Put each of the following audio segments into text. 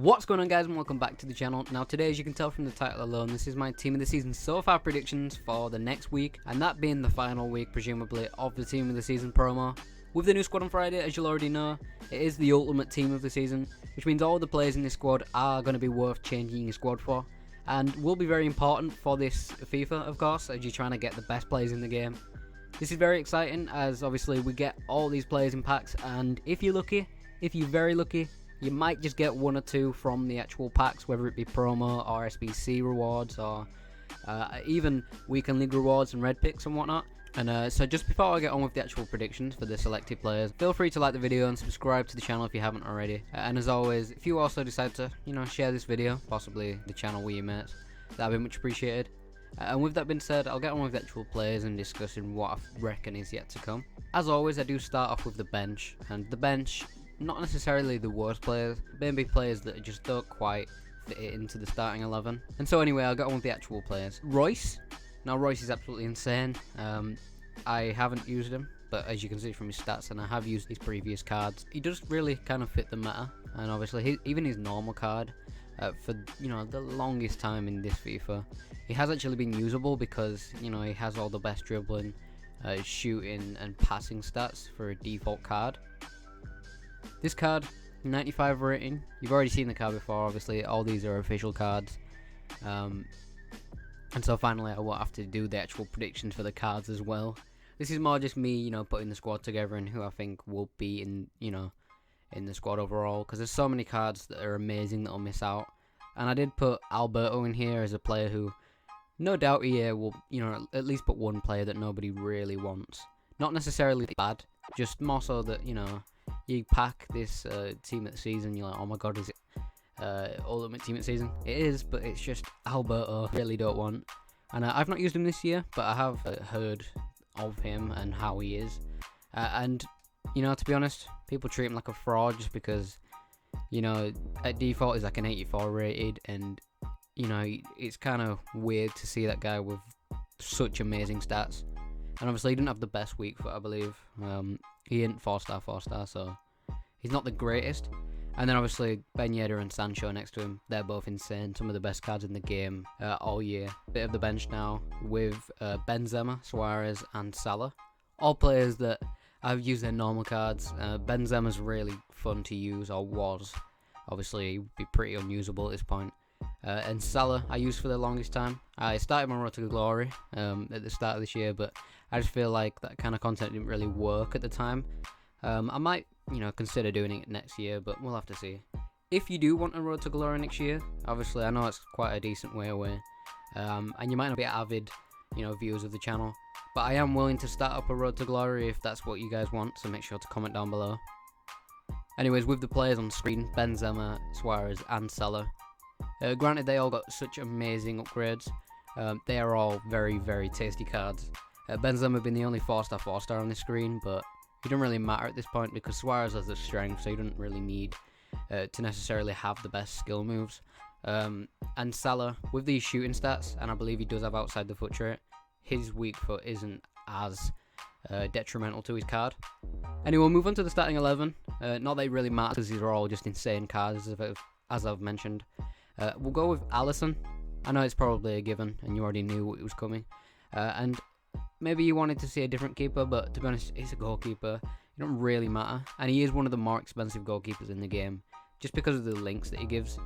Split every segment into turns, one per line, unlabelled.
What's going on, guys, and welcome back to the channel. Now today, as you can tell from the title alone, this is my team of the season so far predictions for the next week, and that being the final week presumably of the team of the season promo. With the new squad on Friday, as you'll already know, it is the ultimate team of the season, which means all the players in this squad are going to be worth changing your squad for, and will be very important for this FIFA, of course, as you're trying to get the best players in the game. This is very exciting, as obviously we get all these players in packs, and if you're very lucky, you might just get one or two from the actual packs, whether it be promo or SBC rewards or even weekend league rewards and red picks and whatnot. And so just before I get on with the actual predictions for the selected players, feel free to like the video and subscribe to the channel if you haven't already. And as always, if you also decide to, share this video, possibly the channel with your mates, that'd be much appreciated. And with that being said, I'll get on with the actual players and discussing what I reckon is yet to come. As always, I do start off with the bench, and the bench, not necessarily the worst players, maybe players that just don't quite fit into the starting 11. And so anyway, I'll get on with the actual players. Royce. Now Royce is absolutely insane. I haven't used him, but as you can see from his stats, and I have used his previous cards, he does really kind of fit the meta. And obviously even his normal card, for the longest time in this FIFA, he has actually been usable because he has all the best dribbling, shooting and passing stats for a default card. This card, 95 rating. You've already seen the card before, obviously. All these are official cards. And so finally, I will have to do the actual predictions for the cards as well. This is more just me, putting the squad together and who I think will be in the squad overall. Because there's so many cards that are amazing that'll miss out. And I did put Alberto in here as a player who, no doubt EA will, at least put one player that nobody really wants. Not necessarily bad, just more so that, you pack this team of the season, you're like, oh my god, is it ultimate team of the season? It is, but it's just Alberto, really don't want. And I've not used him this year, but I have heard of him and how he is. And, to be honest, people treat him like a fraud just because, at default he's like an 84 rated, and, it's kind of weird to see that guy with such amazing stats. And obviously he didn't have the best week for it, I believe. He ain't 4-star, so he's not the greatest. And then obviously Ben Yedder and Sancho next to him, they're both insane. Some of the best cards in the game all year. Bit of the bench now with Benzema, Suarez and Salah. All players that I've used their normal cards. Benzema's really fun to use, or was. Obviously he would be pretty unusable at this point. And Salah I used for the longest time. I started my road to glory at the start of this year, but I just feel like that kind of content didn't really work at the time. I might, consider doing it next year, but we'll have to see. If you do want a road to glory next year, obviously I know it's quite a decent way away, and you might not be avid, viewers of the channel, but I am willing to start up a road to glory if that's what you guys want, so make sure to comment down below. Anyways, with the players on screen, Benzema, Suarez and Salah. Granted, they all got such amazing upgrades. They are all very, very tasty cards. Benzema being the only 4-star on the screen, but it doesn't really matter at this point because Suarez has the strength, so you don't really need to necessarily have the best skill moves. And Salah, with these shooting stats, and I believe he does have outside the foot trait, his weak foot isn't as detrimental to his card. Anyway, we'll move on to the starting 11. Not that it really matters because these are all just insane cards, as I've mentioned. We'll go with Alisson. I know it's probably a given, and you already knew it was coming. And maybe you wanted to see a different keeper, but to be honest, he's a goalkeeper. It don't really matter. And he is one of the more expensive goalkeepers in the game, just because of the links that he gives.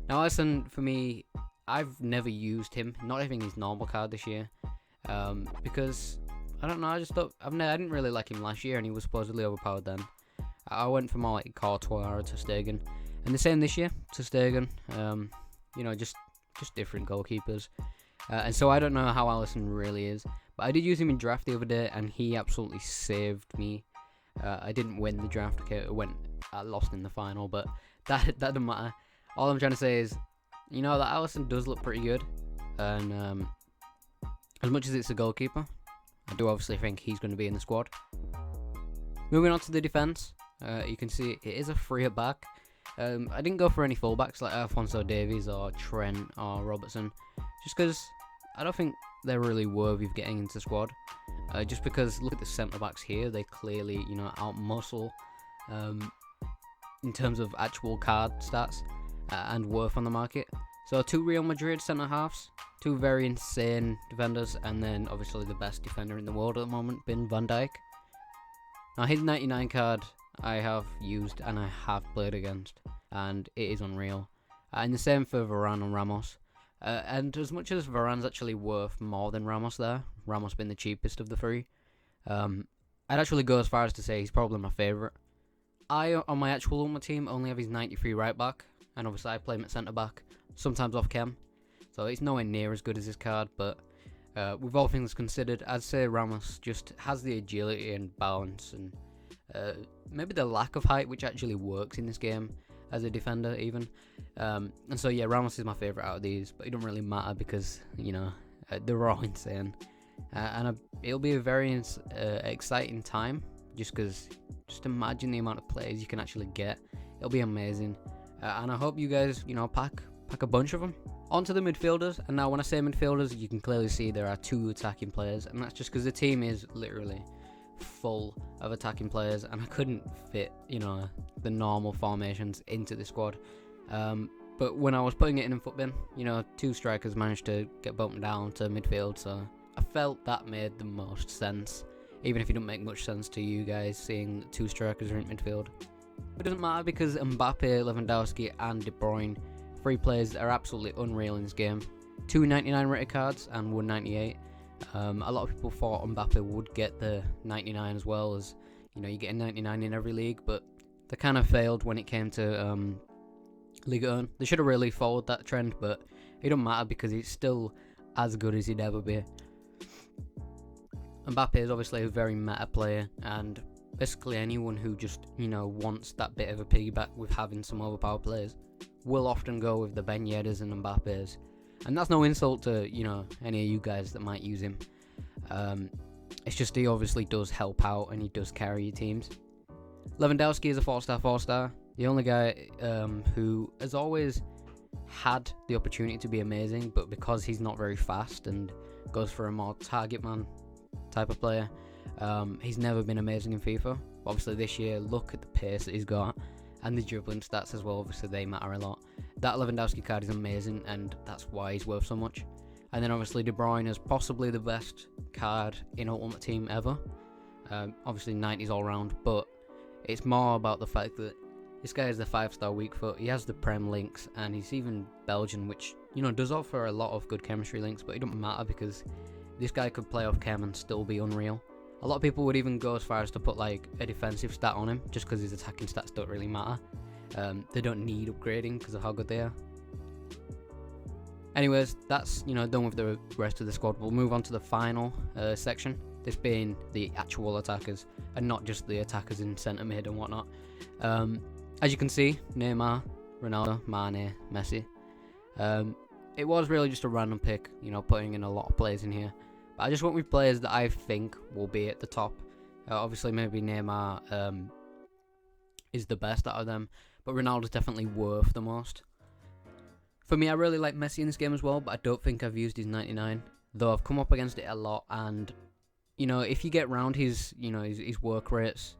Now, Alisson, for me, I've never used him, not even his normal card this year. Because, I don't know, I didn't really like him last year, and he was supposedly overpowered then. I went for more like Courtois or ter Stegen. And the same this year, ter Stegen, just different goalkeepers. And so I don't know how Alisson really is, but I did use him in draft the other day, and he absolutely saved me. I didn't win the draft, okay, I lost in the final, but that doesn't matter. All I'm trying to say is, that Alisson does look pretty good, and as much as it's a goalkeeper, I do obviously think he's going to be in the squad. Moving on to the defence, you can see it is a 3 at back. I didn't go for any fullbacks like Alphonso Davies or Trent or Robertson, just because I don't think they're really worthy of getting into the squad. Just because look at the centre backs here, they clearly out muscle in terms of actual card stats. and worth on the market. So 2 Real Madrid centre halves, 2 very insane defenders, and then obviously the best defender in the world at the moment, being Van Dijk. Now his 99 card I have used and I have played against, and it is unreal. And the same for Varane and Ramos. And as much as Varane's actually worth more than Ramos there, Ramos being the cheapest of the 3, I'd actually go as far as to say he's probably my favourite. I, on my actual Ultimate team, only have his 93 right back, and obviously I play him at centre back, sometimes off chem, so it's nowhere near as good as his card, but with all things considered, I'd say Ramos just has the agility and balance, and maybe the lack of height, which actually works in this game as a defender even. And so yeah, Ramos is my favourite out of these, but it doesn't really matter because, you know, they're all insane. And it'll be a very exciting time, just because, just imagine the amount of players you can actually get. It'll be amazing. And I hope you guys, you know, pack a bunch of them. On to the midfielders, and now when I say midfielders, you can clearly see there are 2 attacking players, and that's just because the team is literally full of attacking players, and I couldn't fit, you know, the normal formations into the squad. But when I was putting it in Footbin, you know, 2 strikers managed to get bumped down to midfield, so I felt that made the most sense, even if it didn't make much sense to you guys seeing 2 strikers are in midfield. It doesn't matter because Mbappe, Lewandowski and De Bruyne, 3 players that are absolutely unreal in this game. 2 99 rated cards and 1 98. A lot of people thought Mbappe would get the 99 as well, as, you know, you get a 99 in every league, but they kind of failed when it came to Ligue 1. They should have really followed that trend, but it don't matter because he's still as good as he'd ever be. Mbappe is obviously a very meta player, and basically anyone who just, you know, wants that bit of a piggyback with having some overpowered players will often go with the Ben Yedders and Mbappes. And that's no insult to, you know, any of you guys that might use him. It's just he obviously does help out and he does carry your teams. Lewandowski is a 4-star, 4-star. The only guy who has always had the opportunity to be amazing, but because he's not very fast and goes for a more target man type of player, he's never been amazing in FIFA. Obviously this year, look at the pace that he's got, and the dribbling stats as well, obviously they matter a lot. That Lewandowski card is amazing, and that's why he's worth so much. And then obviously De Bruyne is possibly the best card in Ultimate Team ever. Obviously 90s all round, but it's more about the fact that this guy is the 5-star weak foot. He has the Prem links, and he's even Belgian, which, you know, does offer a lot of good chemistry links, but it doesn't matter because this guy could play off chem and still be unreal. A lot of people would even go as far as to put like a defensive stat on him, just because his attacking stats don't really matter. They don't need upgrading because of how good they are. Anyways, that's, you know, done with the rest of the squad. We'll move on to the final section, this being the actual attackers and not just the attackers in centre mid and whatnot. As you can see, Neymar, Ronaldo, Mane, Messi. It was really just a random pick, you know, putting in a lot of players in here. But I just went with players that I think will be at the top. Obviously, maybe Neymar is the best out of them, but Ronaldo's definitely worth the most. For me, I really like Messi in this game as well, but I don't think I've used his 99, though I've come up against it a lot. And, you know, if you get round his, you know, his work rates,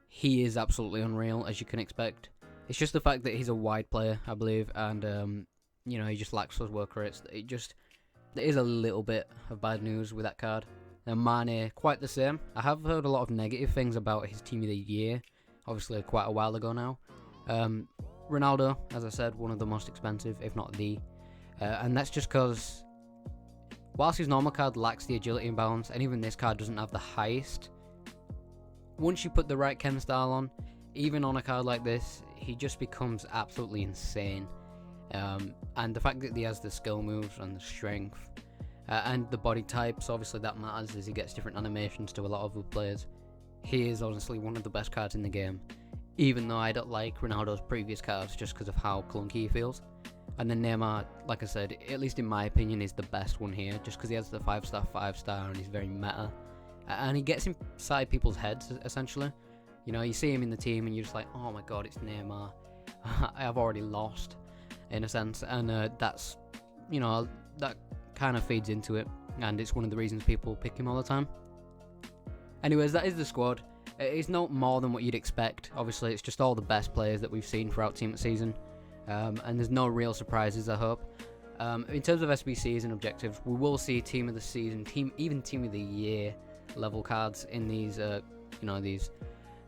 he is absolutely unreal, as you can expect. It's just the fact that he's a wide player, I believe, and, you know, he just lacks those work rates. There is a little bit of bad news with that card. And Mane, quite the same. I have heard a lot of negative things about his team of the year, obviously quite a while ago now. Ronaldo, as I said, one of the most expensive, if not the. And that's just because, whilst his normal card lacks the agility and balance, and even this card doesn't have the highest, once you put the right chem style on, even on a card like this, he just becomes absolutely insane. And the fact that he has the skill moves and the strength and the body types, obviously that matters as he gets different animations to a lot of other players. He is honestly one of the best cards in the game, even though I don't like Ronaldo's previous cards just because of how clunky he feels. And then Neymar, like I said, at least in my opinion, is the best one here, just because he has the 5-star, 5-star, and he's very meta. And he gets inside people's heads, essentially. You know, you see him in the team and you're just like, oh my god, it's Neymar. I have already lost, in a sense. And that's, you know, that kind of feeds into it. And it's one of the reasons people pick him all the time. Anyways, that is the squad. It's not more than what you'd expect. Obviously, it's just all the best players that we've seen throughout Team of the Season. and there's no real surprises, I hope. In terms of SBCs and objectives, we will see team of the season, even team of the year level cards in these, these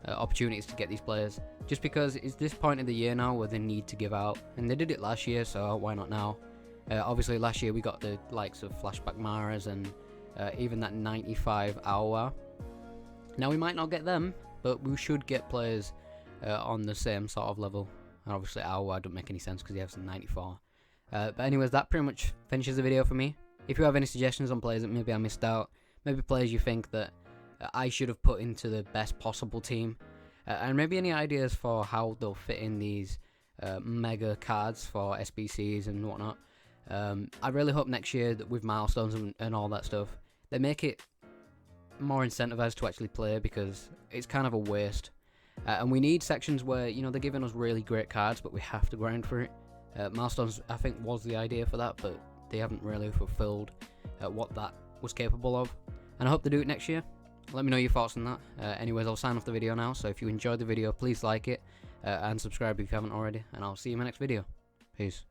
opportunities to get these players. Just because it's this point of the year now where they need to give out, and they did it last year, so why not now? Obviously, last year we got the likes of Flashback Maras and even that 95 Awa. Now we might not get them, but we should get players on the same sort of level. And obviously, Awa don't make any sense because he has some 94. But anyways, that pretty much finishes the video for me. If you have any suggestions on players that maybe I missed out, maybe players you think that I should have put into the best possible team, and maybe any ideas for how they'll fit in these mega cards for SBCs and whatnot, I really hope next year that with milestones and all that stuff, they make it more incentivized to actually play, because it's kind of a waste. And we need sections where, they're giving us really great cards, but we have to grind for it. Milestones, I think, was the idea for that, but they haven't really fulfilled what that was capable of. And I hope they do it next year. Let me know your thoughts on that. Anyways, I'll sign off the video now, so if you enjoyed the video, please like it, and subscribe if you haven't already, and I'll see you in my next video. Peace.